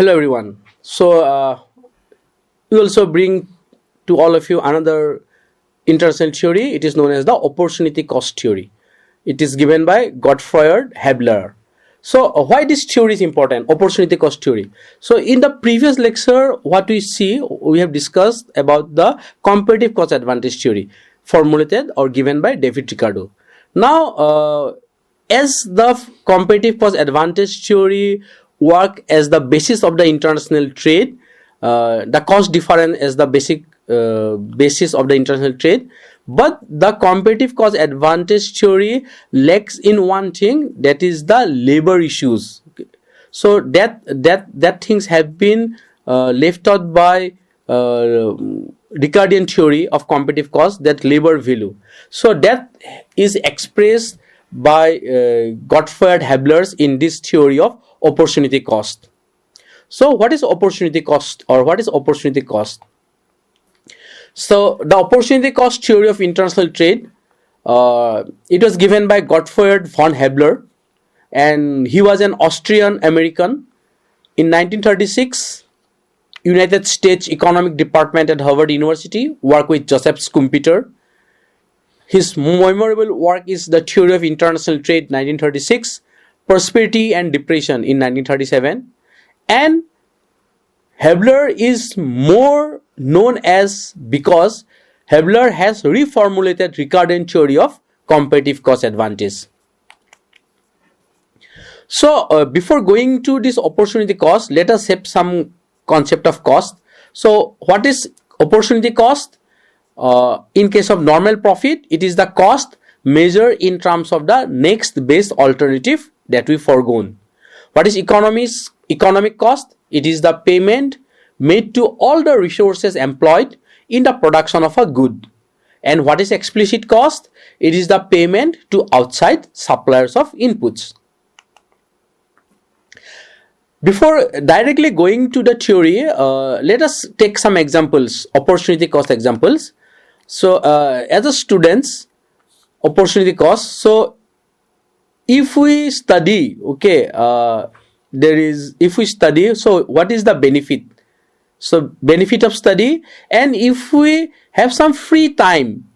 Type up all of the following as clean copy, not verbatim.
Hello everyone. We also bring to all of you another international theory. It is known as the opportunity cost theory. It is given by Gottfried Habler. Why this theory is important? Opportunity cost theory. So in the previous lecture, what we have discussed about the comparative cost advantage theory formulated or given by David Ricardo. Now, as the comparative cost advantage theory work as the basis of the international trade, the cost difference as the basic basis of the international trade, but the comparative cost advantage theory lacks in one thing, that is the labor issues. So that things have been left out by Ricardian theory of comparative cost, that labor value. So that is expressed by Gottfried Habler in this theory of opportunity cost. So what is opportunity cost, or what is opportunity cost? So the opportunity cost theory of international trade, it was given by Gottfried von Habler, and he was an Austrian American. In 1936, United States Economic Department at Harvard University worked with Joseph Schumpeter. His memorable work is The Theory of International Trade, 1936, Prosperity and Depression in 1937, and Habler is more known as because Habler has reformulated Ricardian theory of comparative cost advantage. So before going to this opportunity cost, let us have some concept of cost. So what is opportunity cost? In case of normal profit, it is the cost measured in terms of the next best alternative that we foregone. What is economic cost? It is the payment made to all the resources employed in the production of a good. And what is explicit cost? It is the payment to outside suppliers of inputs. Before directly going to the theory, let us take some examples, opportunity cost examples. So as a students, opportunity cost. So if we study, if we study, so what is the benefit? So benefit of study, and if we have some free time,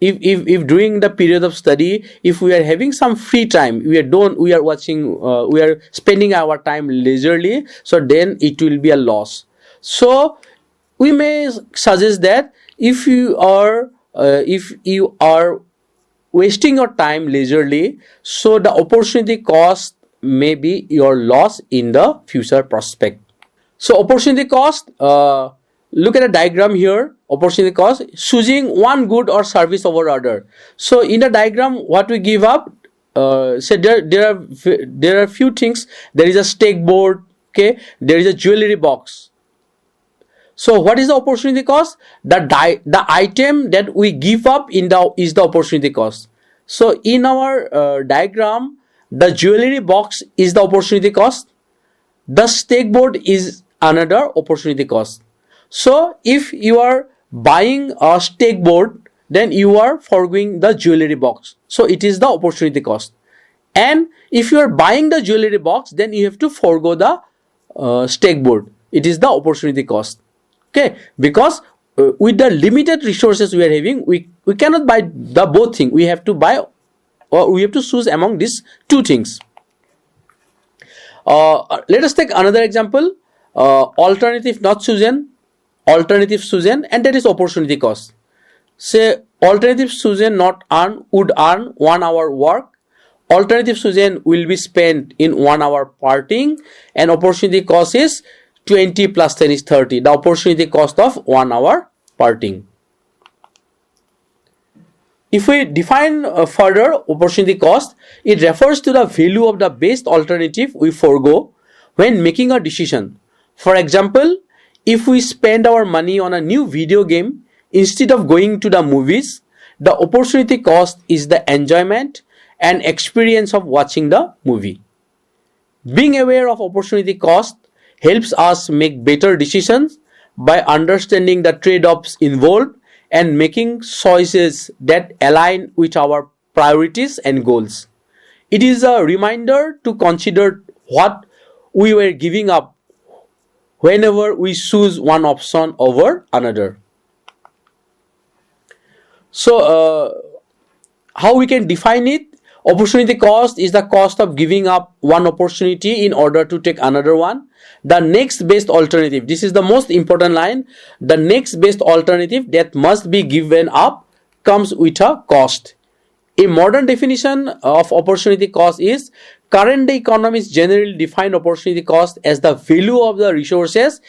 if during the period of study, if we are having some free time, we are spending our time leisurely, so then it will be a loss. So we may suggest that if you are wasting your time leisurely, so the opportunity cost may be your loss in the future prospect. So opportunity cost, look at a diagram here. Opportunity cost, choosing one good or service over other. So in the diagram, what we give up, say there are few things. There is a steak board, there is a jewelry box. So what is the opportunity cost? The item that we give up is the opportunity cost. So in our diagram, the jewelry box is the opportunity cost. The steak board is another opportunity cost. So if you are buying a steak board, then you are foregoing the jewelry box. So it is the opportunity cost. And if you are buying the jewelry box, then you have to forego the steak board. It is the opportunity cost. Because with the limited resources we are having, we cannot buy the both things. We have to buy, or we have to choose among these two things. Let us take another example. Alternative chosen, and that is opportunity cost. Say alternative chosen would earn 1 hour work. Alternative chosen will be spent in 1 hour partying, and opportunity cost is 20 plus 10 is 30. The opportunity cost of 1 hour partying. If we define further opportunity cost, it refers to the value of the best alternative we forego when making a decision. For example, if we spend our money on a new video game instead of going to the movies, the opportunity cost is the enjoyment and experience of watching the movie. Being aware of opportunity cost helps us make better decisions by understanding the trade-offs involved and making choices that align with our priorities and goals. It is a reminder to consider what we were giving up whenever we choose one option over another. So how we can define it? Opportunity cost is the cost of giving up one opportunity in order to take another one. The next best alternative, this is the most important line, the next best alternative that must be given up comes with a cost. A modern definition of opportunity cost is, current day economists generally define opportunity cost as the value of the resources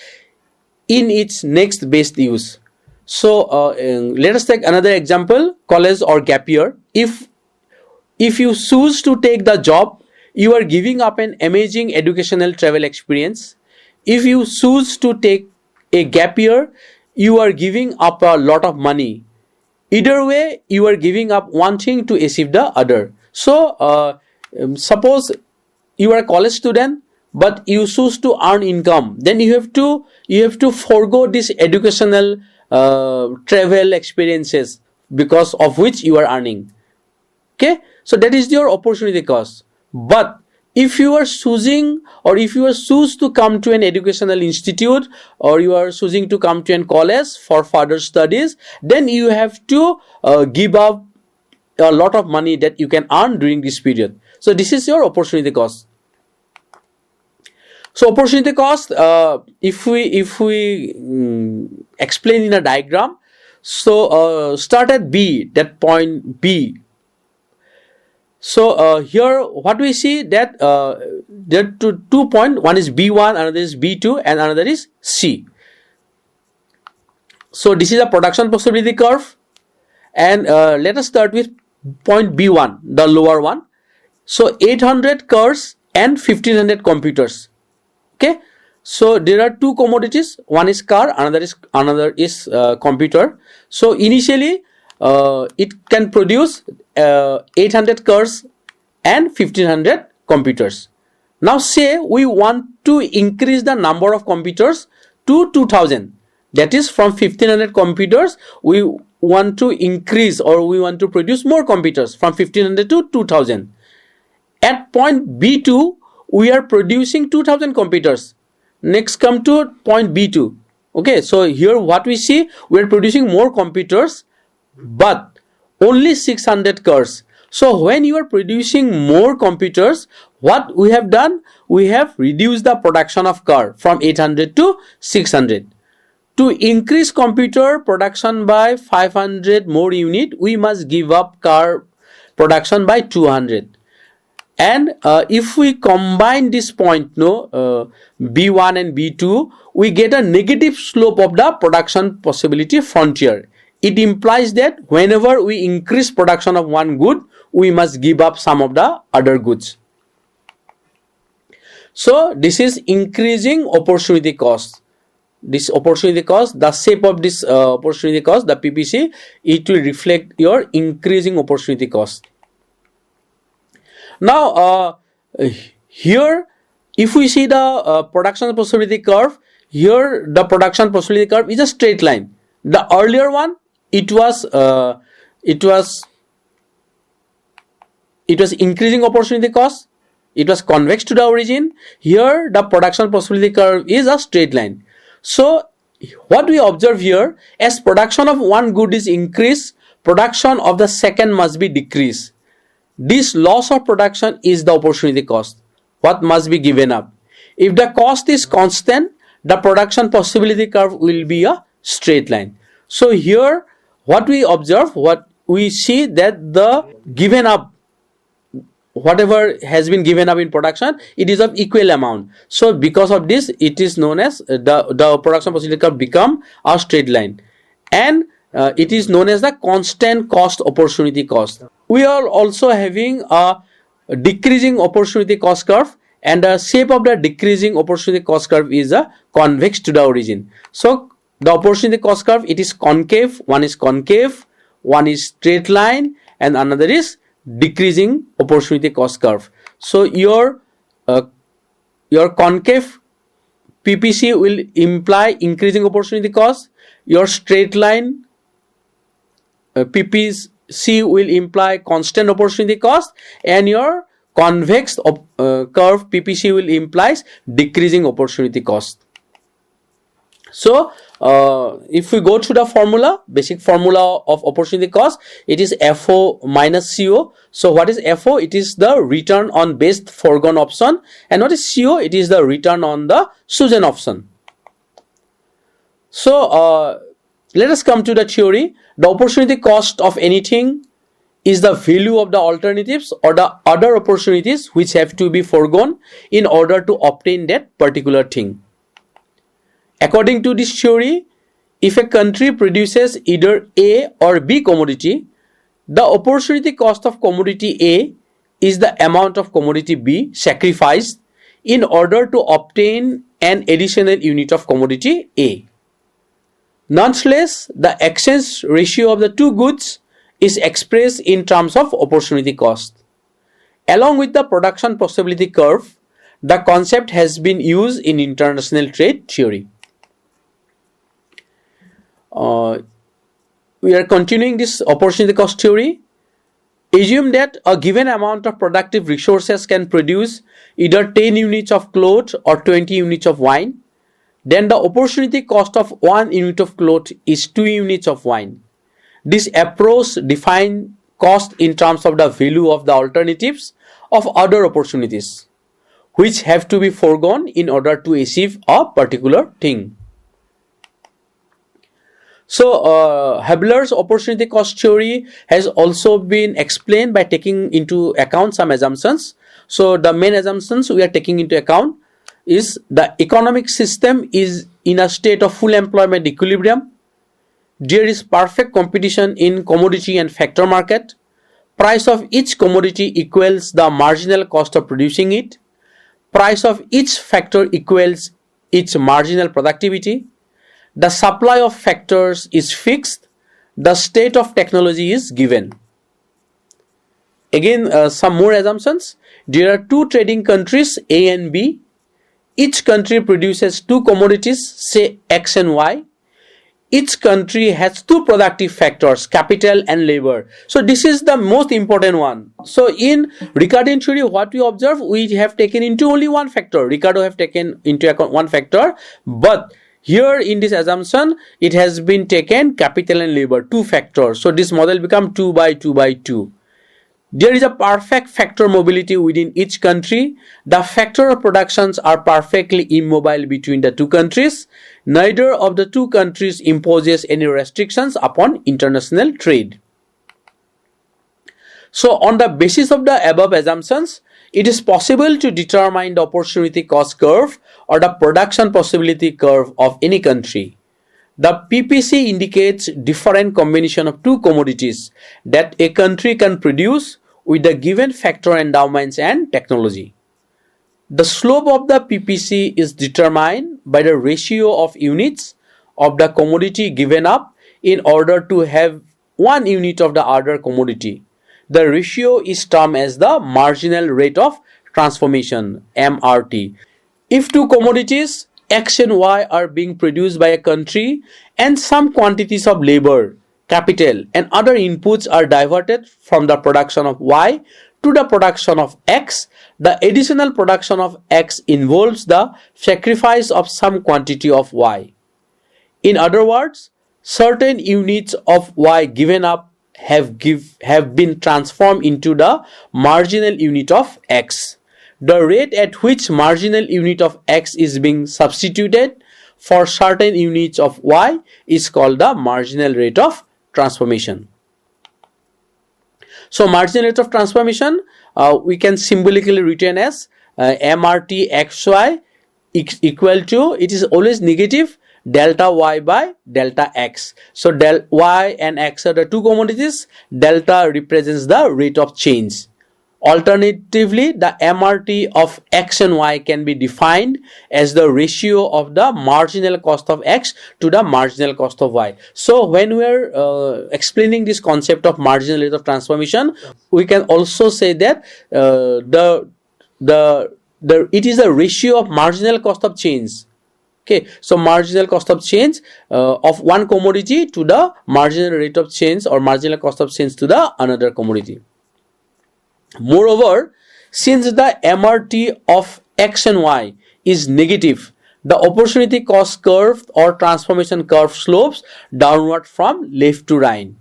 in its next best use. So let us take another example, college or gap year. If you choose to take the job, you are giving up an amazing educational travel experience. If you choose to take a gap year, you are giving up a lot of money. Either way, you are giving up one thing to achieve the other. So suppose you are a college student, but you choose to earn income, then you have to forego this educational travel experiences because of which you are earning. Okay, so that is your opportunity cost. But if you are choosing, or if you are choose to come to an educational institute, or you are choosing to come to a college for further studies, then you have to give up a lot of money that you can earn during this period. So this is your opportunity cost. So opportunity cost, if we explain in a diagram, so start at B, that point B. So here what we see that there are two points, one is B1, another is B2, and another is C. So this is a production possibility curve, and let us start with point B1, the lower one. So 800 cars and 1500 computers. Okay, so there are two commodities, one is car, another is computer. So initially it can produce 800 cars and 1500 computers. Now say we want to increase the number of computers to 2000, that is from 1500 computers we want to increase, or we want to produce more computers from 1500 to 2000. At point B2 we are producing 2000 computers. Next come to point B2. Okay, so here what we see, we are producing more computers but only 600 cars. So when you are producing more computers, what we have done, we have reduced the production of car from 800 to 600. To increase computer production by 500 more unit, we must give up car production by 200. And if we combine this point, B1 and B2, we get a negative slope of the production possibility frontier. It implies that whenever we increase production of one good, we must give up some of the other goods. So this is increasing opportunity cost. This opportunity cost, the shape of this opportunity cost, the PPC, it will reflect your increasing opportunity cost. Now here if we see the production possibility curve, here the production possibility curve is a straight line. The earlier one, it was increasing opportunity cost, it was convex to the origin. Here the production possibility curve is a straight line. So what we observe here, as production of one good is increased, production of the second must be decreased. This loss of production is the opportunity cost, what must be given up. If the cost is constant, the production possibility curve will be a straight line. So here what we observe, what we see, that the given up, whatever has been given up in production, it is of equal amount. So because of this, it is known as the production possibility curve become a straight line, and it is known as the constant cost opportunity cost. We are also having a decreasing opportunity cost curve, and the shape of the decreasing opportunity cost curve is a convex to the origin. So the opportunity cost curve, it is concave, one is straight line, and another is decreasing opportunity cost curve. So your concave PPC will imply increasing opportunity cost, your straight line PPC will imply constant opportunity cost, and your convex curve PPC will imply decreasing opportunity cost. So if we go to the formula, basic formula of opportunity cost, it is FO minus CO. So what is FO? It is the return on best foregone option. And what is CO? It is the return on the chosen option. So let us come to the theory. The opportunity cost of anything is the value of the alternatives or the other opportunities which have to be foregone in order to obtain that particular thing. According to this theory, if a country produces either A or B commodity, the opportunity cost of commodity A is the amount of commodity B sacrificed in order to obtain an additional unit of commodity A. Nonetheless, the exchange ratio of the two goods is expressed in terms of opportunity cost. Along with the production possibility curve, the concept has been used in international trade theory. We are continuing this opportunity cost theory. Assume that a given amount of productive resources can produce either 10 units of cloth or 20 units of wine. Then the opportunity cost of 1 unit of cloth is 2 units of wine. This approach defines cost in terms of the value of the alternatives of other opportunities, which have to be foregone in order to achieve a particular thing. So Haberler's opportunity cost theory has also been explained by taking into account some assumptions. So the main assumptions we are taking into account is the economic system is in a state of full employment equilibrium. There is perfect competition in commodity and factor market. Price of each commodity equals the marginal cost of producing it. Price of each factor equals its marginal productivity. The supply of factors is fixed. The state of technology is given. Again, some more assumptions. There are two trading countries, A and B. Each country produces two commodities, say X and Y. Each country has two productive factors, capital and labor. So this is the most important one. So in Ricardian theory, what we observe, we have taken into only one factor. Ricardo have taken into account one factor, but here in this assumption, it has been taken capital and labor, two factors. So this model becomes 2 by 2 by 2. There is a perfect factor mobility within each country. The factor of productions are perfectly immobile between the two countries. Neither of the two countries imposes any restrictions upon international trade. So on the basis of the above assumptions, it is possible to determine the opportunity cost curve or the production possibility curve of any country. The PPC indicates different combination of two commodities that a country can produce with the given factor endowments and technology. The slope of the PPC is determined by the ratio of units of the commodity given up in order to have 1 unit of the other commodity. The ratio is termed as the marginal rate of transformation, MRT. If two commodities X and Y are being produced by a country and some quantities of labor, capital and other inputs are diverted from the production of Y to the production of X, the additional production of X involves the sacrifice of some quantity of Y. In other words, certain units of Y given up have been transformed into the marginal unit of X. The rate at which marginal unit of X is being substituted for certain units of Y is called the marginal rate of transformation. So marginal rate of transformation we can symbolically written as MRT XY equal to, it is always negative, delta Y by delta X. So del Y and X are the two commodities. Delta represents the rate of change. Alternatively, the MRT of X and Y can be defined as the ratio of the marginal cost of X to the marginal cost of Y. So when we are explaining this concept of marginal rate of transformation, we can also say that it is a ratio of marginal cost of change. Okay, so marginal cost of change of one commodity to the marginal rate of change or marginal cost of change to the another commodity. Moreover, since the MRT of X and Y is negative, the opportunity cost curve or transformation curve slopes downward from left to right.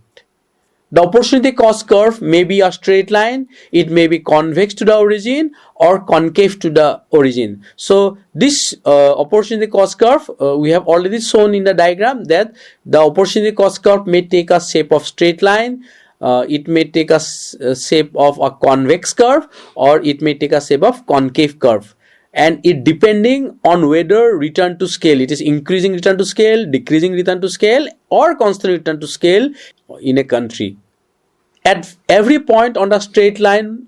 The opportunity cost curve may be a straight line, it may be convex to the origin or concave to the origin. So this opportunity cost curve, we have already shown in the diagram that the opportunity cost curve may take a shape of straight line, it may take a shape of a convex curve, or it may take a shape of concave curve. And it depending on whether return to scale, it is increasing return to scale, decreasing return to scale, or constant return to scale in a country. At every point on the straight line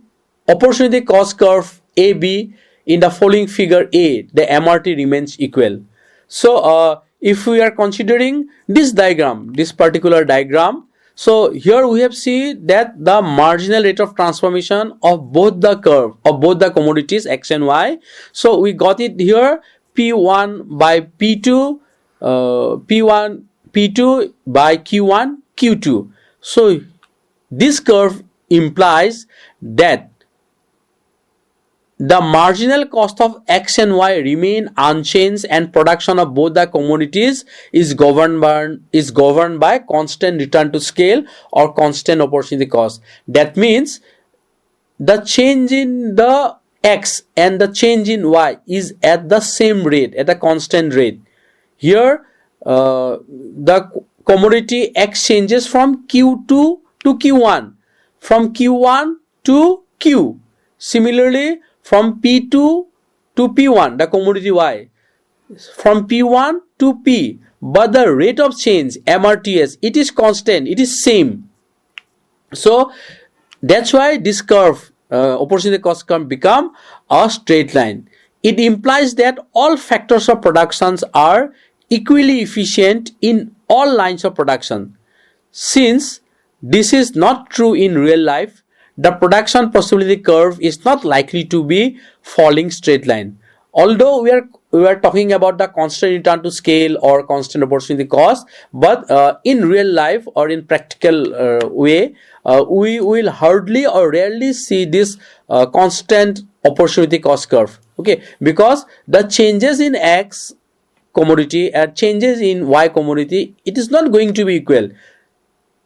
opportunity cost curve AB in the following figure A, the MRT remains equal. So if we are considering this diagram, this particular diagram, so here we have seen that the marginal rate of transformation of both the curve of both the commodities X and Y. So we got it here, P1 by P2, P1 P2 by Q1 Q2. So this curve implies that the marginal cost of X and Y remain unchanged and production of both the commodities is governed by constant return to scale or constant opportunity cost. That means the change in the X and the change in Y is at the same rate, at a constant rate. Here the commodity X changes from Q2 to Q1, from Q1 to Q. Similarly, from P2 to P1, the commodity Y, from P1 to P, but the rate of change, MRTS, it is constant, it is same. So that's why this curve, opportunity cost curve, become a straight line. It implies that all factors of productions are equally efficient in all lines of production. Since this is not true in real life, the production possibility curve is not likely to be falling straight line. Although we are talking about the constant return to scale or constant opportunity cost, but in real life or in practical way, we will hardly or rarely see this constant opportunity cost curve. Okay, because the changes in X commodity and changes in Y commodity, it is not going to be equal.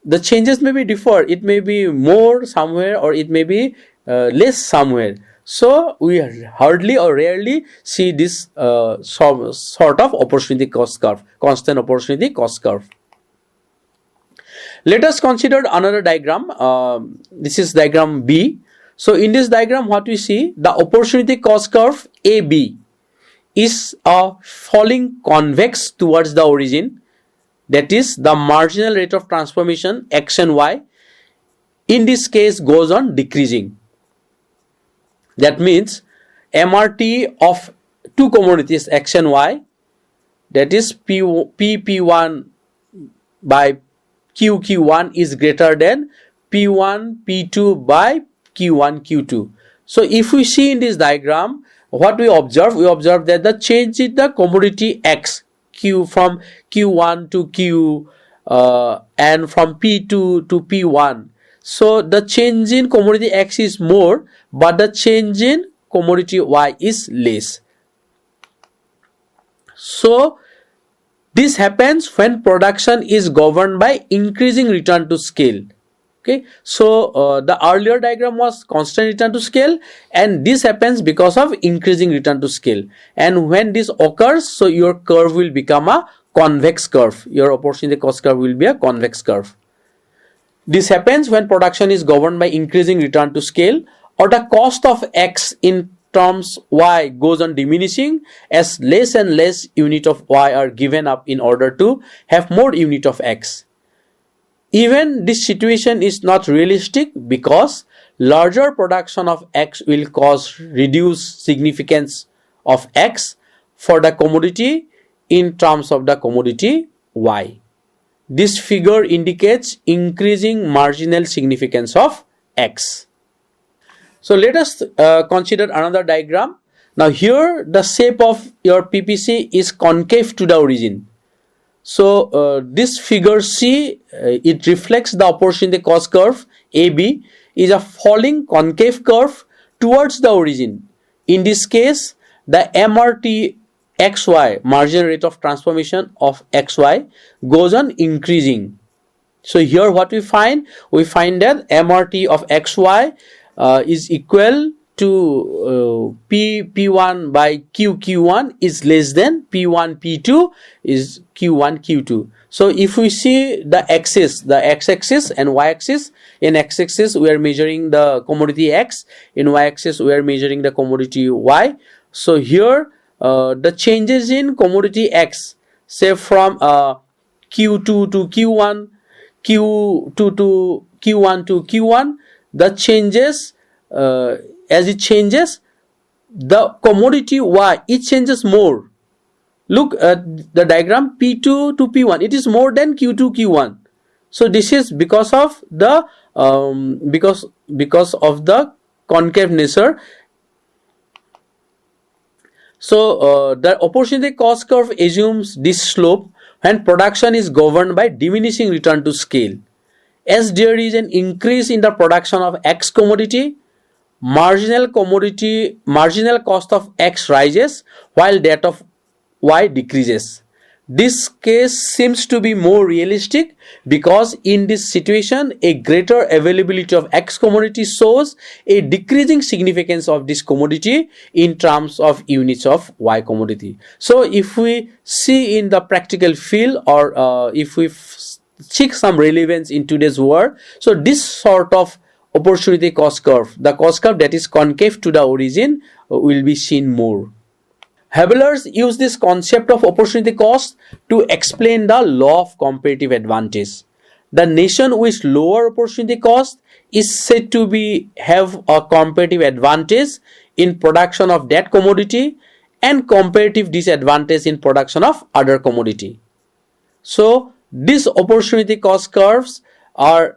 The changes may be differ, it may be more somewhere or it may be less somewhere. So we hardly or rarely see this sort of opportunity cost curve, constant opportunity cost curve. Let us consider another diagram. This is diagram B. So in this diagram, what we see, the opportunity cost curve AB is falling convex towards the origin. That is, the marginal rate of transformation X and Y in this case goes on decreasing. That means MRT of two commodities X and Y, that is P1 by Q1 is greater than P1 P2 by Q1 Q2. So if we see in this diagram, what we observe that the change in the commodity X, Q from Q1 to Q and from P2 to P1. So the change in commodity X is more, but the change in commodity Y is less. So this happens when production is governed by increasing return to scale. Okay, so the earlier diagram was constant return to scale, and this happens because of increasing return to scale. And when this occurs, so your curve will become a convex curve. Your opportunity cost curve will be a convex curve. This happens when production is governed by increasing return to scale, or the cost of X in terms Y goes on diminishing as less and less unit of Y are given up in order to have more unit of X. Even this situation is not realistic because larger production of X will cause reduced significance of X for the commodity in terms of the commodity Y. This figure indicates increasing marginal significance of X. So let us consider another diagram. Now here the shape of your PPC is concave to the origin. So this figure C, it reflects the opportunity cost curve AB is a falling concave curve towards the origin. In this case, the MRT XY, marginal rate of transformation of XY, goes on increasing. So here what we find that MRT of XY is equal to P1 by Q1 is less than P1 P2 is Q1 Q2. So if we see the axis, the x-axis and y-axis, in x-axis we are measuring the commodity X, in y-axis we are measuring the commodity Y. So here the changes in commodity X, say from Q2 to Q1, Q2 to Q1 to Q1, the changes as it changes, the commodity Y, it changes more. Look at the diagram, P2 to P1, it is more than Q2 Q1. So this is because of the because of the concave nature. So the opportunity cost curve assumes this slope when production is governed by diminishing return to scale. As there is an increase in the production of X commodity, marginal cost of X rises while that of Y decreases. This case seems to be more realistic because in this situation a greater availability of X commodity shows a decreasing significance of this commodity in terms of units of Y commodity. So if we see in the practical field, or if we seek some relevance in today's world, so this sort of opportunity cost curve, the cost curve that is concave to the origin, will be seen more. Haberlas use this concept of opportunity cost to explain the law of comparative advantage. The nation with lower opportunity cost is said to have a comparative advantage in production of that commodity and comparative disadvantage in production of other commodity. So these opportunity cost curves are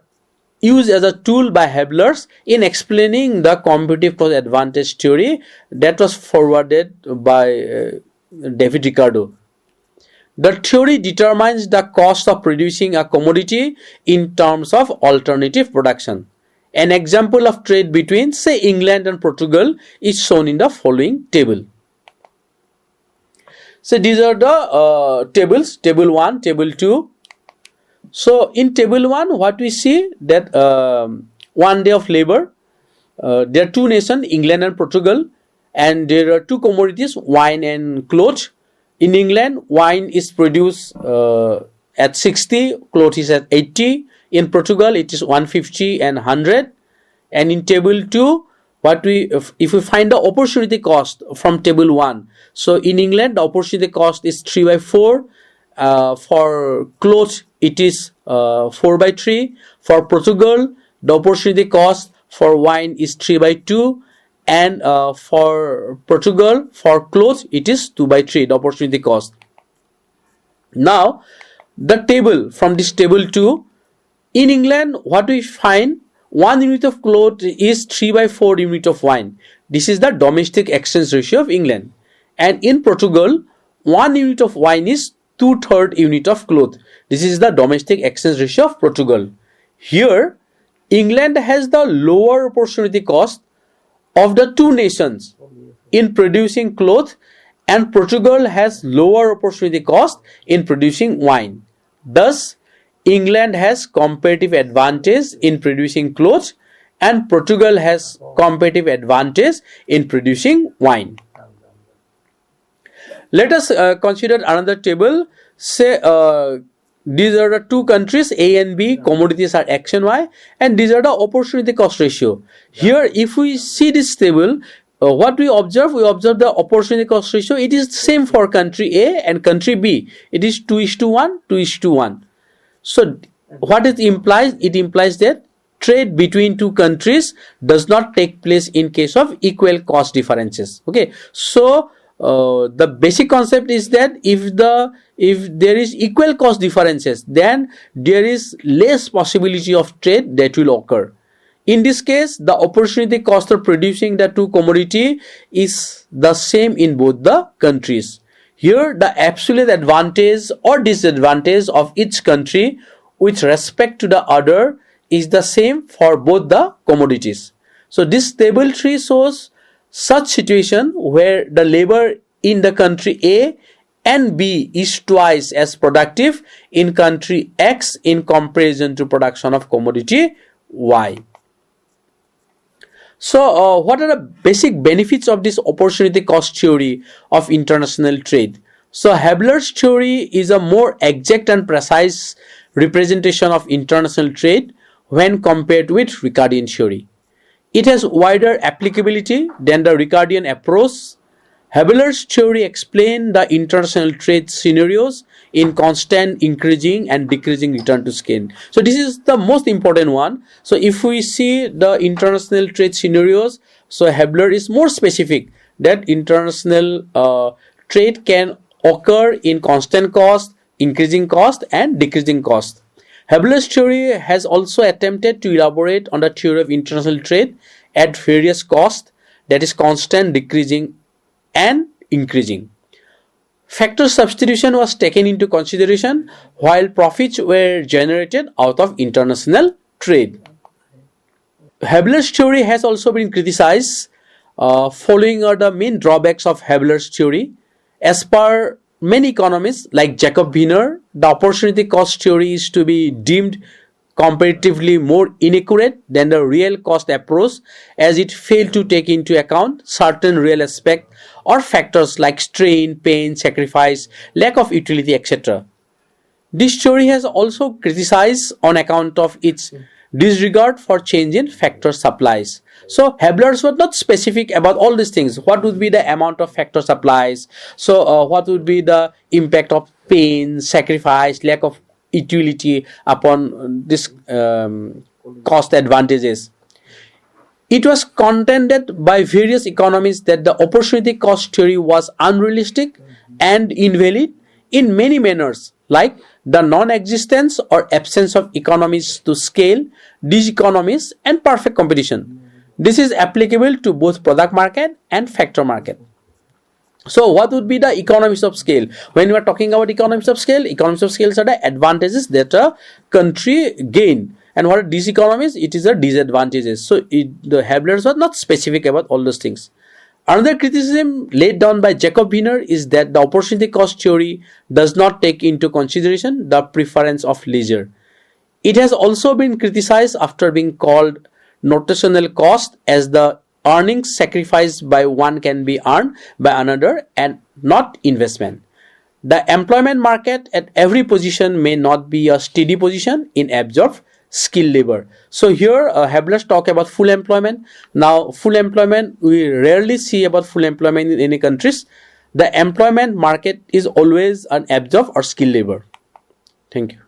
used as a tool by Haberlas in explaining the comparative cost advantage theory that was forwarded by David Ricardo. The theory determines the cost of producing a commodity in terms of alternative production. An example of trade between, say, England and Portugal is shown in the following table. So these are the tables, table 1, table 2. So in table 1, what we see that 1 day of labor, there are two nations, England and Portugal, and there are two commodities, wine and clothes. In England, wine is produced at 60, clothes is at 80. In Portugal, it is 150 and 100. And in table 2, if we find the opportunity cost from table 1, so in England the opportunity cost is 3 by 4. For clothes it is 4 by 3. For Portugal the opportunity cost for wine is 3 by 2, and for Portugal for clothes it is 2 by 3, the opportunity cost. Now the table, from this table 2, in England what we find, 1 unit of cloth is 3 by 4 unit of wine. This is the domestic exchange ratio of England. And in Portugal 1 unit of wine is 2/3 unit of cloth. This is the domestic exchange ratio of Portugal. Here England has the lower opportunity cost of the two nations in producing cloth, and Portugal has lower opportunity cost in producing wine. Thus England has comparative advantage in producing clothes and Portugal has comparative advantage in producing wine. Let us consider another table. Say these are the two countries, A and B, commodities are X and Y, and these are the opportunity cost ratio. Here if we see this table, what we observe the opportunity cost ratio. It is same for country A and country B. It is 2:1, 2:1. So what it implies? It implies that trade between two countries does not take place in case of equal cost differences. Okay, so the basic concept is that if there is equal cost differences, then there is less possibility of trade that will occur. In this case, the opportunity cost of producing the two commodity is the same in both the countries. Here the absolute advantage or disadvantage of each country with respect to the other is the same for both the commodities. So this table 3 shows such situation where the labor in the country A and B is twice as productive in country X in comparison to production of commodity Y. So what are the basic benefits of this opportunity cost theory of international trade? So Haberler's theory is a more exact and precise representation of international trade when compared with Ricardian theory. It has wider applicability than the Ricardian approach. Haberler's theory explained the international trade scenarios in constant increasing and decreasing return to scale. So this is the most important one. So if we see the international trade scenarios, so Haberler is more specific that international trade can occur in constant cost, increasing cost and decreasing cost. Haberler's theory has also attempted to elaborate on the theory of international trade at various costs, that is constant, decreasing and increasing. Factor substitution was taken into consideration while profits were generated out of international trade. Haberler's theory has also been criticized. Following are the main drawbacks of Haberler's theory. As per many economists like Jacob Wiener, the opportunity cost theory is to be deemed comparatively more inaccurate than the real cost approach, as it failed to take into account certain real aspects or factors like strain, pain, sacrifice, lack of utility, etc. This theory has also criticized on account of its disregard for change in factor supplies. So Haberler's was not specific about all these things. What would be the amount of factor supplies? So what would be the impact of pain, sacrifice, lack of utility upon this cost advantages? It was contended by various economists that the opportunity cost theory was unrealistic and invalid in many manners, like the non-existence or absence of economies to scale, diseconomies, and perfect competition. This is applicable to both product market and factor market. So what would be the economies of scale? When we are talking about economies of scale are the advantages that a country gain. And what are diseconomies? It is the disadvantages. So the Haberler's was not specific about all those things. Another criticism laid down by Jacob Wiener is that the opportunity cost theory does not take into consideration the preference of leisure. It has also been criticized after being called notational cost, as the earnings sacrificed by one can be earned by another and not investment. The employment market at every position may not be a steady position in absorbed skilled labor. So here Haberler talk about full employment. Now full employment, we rarely see about full employment in any countries. The employment market is always an absorbed or skilled labor. Thank you.